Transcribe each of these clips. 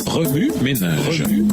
Remue ménage. Remue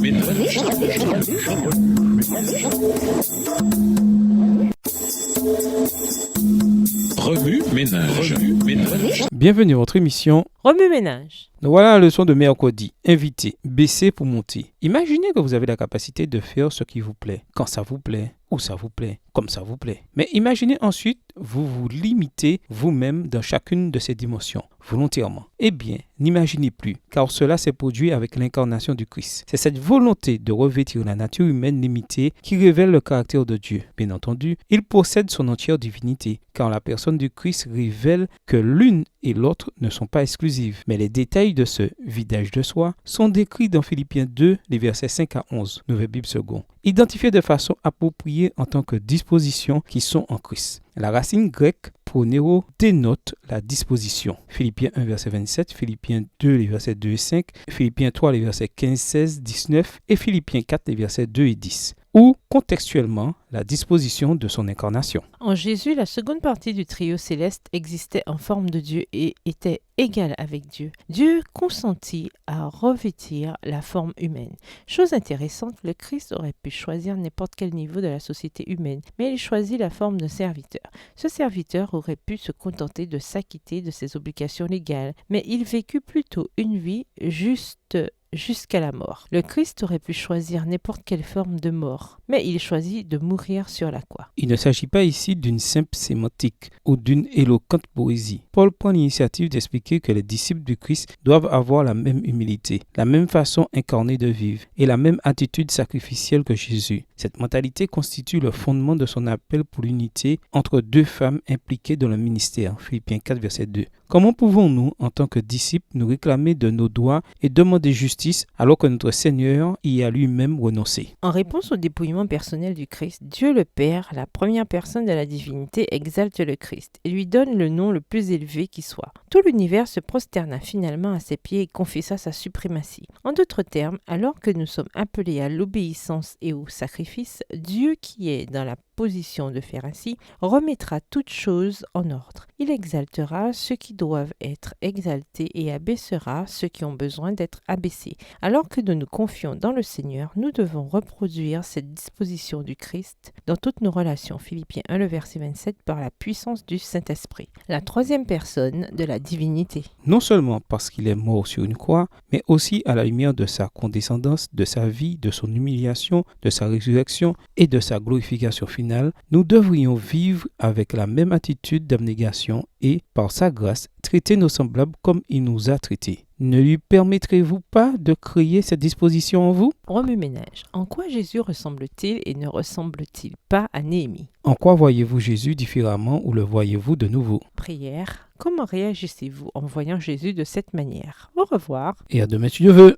ménage. Bienvenue à votre émission Remue ménage. Nous voilà à la leçon de mercredi. Invité, baisser pour monter. Imaginez que vous avez la capacité de faire ce qui vous plaît, quand ça vous plaît, où ça vous plaît, comme ça vous plaît. Mais imaginez ensuite, vous vous limitez vous-même dans chacune de ces dimensions, volontairement. Eh bien, n'imaginez plus, car cela s'est produit avec l'incarnation du Christ. C'est cette volonté de revêtir la nature humaine limitée qui révèle le caractère de Dieu. Bien entendu, il possède son entière divinité, car la personne du Christ révèle que l'une et l'autre ne sont pas exclusives. Mais les détails de ce vidage de soi sont décrits dans Philippiens 2, les versets 5 à 11, Nouvelle Bible seconde, identifiés de façon appropriée en tant que dispositions qui sont en Christ. La racine grecque pronéo dénote la disposition. Philippiens 1, verset 27, Philippiens 2, les versets 2 et 5, Philippiens 3, les versets 15, 16, 19 et Philippiens 4, les versets 2 et 10. Ou contextuellement la disposition de son incarnation. En Jésus, la seconde partie du trio céleste existait en forme de Dieu et était égale avec Dieu. Dieu consentit à revêtir la forme humaine. Chose intéressante, le Christ aurait pu choisir n'importe quel niveau de la société humaine, mais il choisit la forme d'un serviteur. Ce serviteur aurait pu se contenter de s'acquitter de ses obligations légales, mais il vécut plutôt une vie juste jusqu'à la mort. Le Christ aurait pu choisir n'importe quelle forme de mort, mais il choisit de mourir sur la croix. Il ne s'agit pas ici d'une simple sémantique ou d'une éloquente poésie. Paul prend l'initiative d'expliquer que les disciples du Christ doivent avoir la même humilité, la même façon incarnée de vivre et la même attitude sacrificielle que Jésus. Cette mentalité constitue le fondement de son appel pour l'unité entre deux femmes impliquées dans le ministère. Philippiens 4, verset 2. Comment pouvons-nous, en tant que disciples, nous réclamer de nos droits et demander justice alors que notre Seigneur y a lui-même renoncé? En réponse au dépouillement personnel du Christ, Dieu le Père, la première personne de la divinité, exalte le Christ et lui donne le nom le plus élevé qui soit. Tout l'univers se prosterna finalement à ses pieds et confessa sa suprématie. En d'autres termes, alors que nous sommes appelés à l'obéissance et au sacrifice, Dieu qui est dans la position de faire ainsi, remettra toutes choses en ordre. Il exaltera ceux qui doivent être exaltés et abaissera ceux qui ont besoin d'être abaissés. Alors que nous nous confions dans le Seigneur, nous devons reproduire cette disposition du Christ dans toutes nos relations. Philippiens 1, le verset 27, par la puissance du Saint-Esprit. La troisième personne de la divinité. Non seulement parce qu'il est mort sur une croix, mais aussi à la lumière de sa condescendance, de sa vie, de son humiliation, de sa résurrection et de sa glorification finale, nous devrions vivre avec la même attitude d'abnégation et, par sa grâce, traiter nos semblables comme il nous a traités. Ne lui permettrez-vous pas de créer cette disposition en vous? Remue ménage. En quoi Jésus ressemble-t-il et ne ressemble-t-il pas à Néhémie? En quoi voyez-vous Jésus différemment ou le voyez-vous de nouveau? Prière. Comment réagissez-vous en voyant Jésus de cette manière? Au revoir. Et à demain si Dieu veut.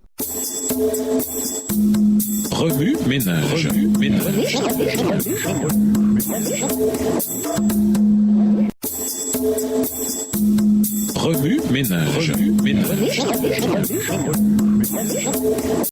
Remue ménage. Remue ménage.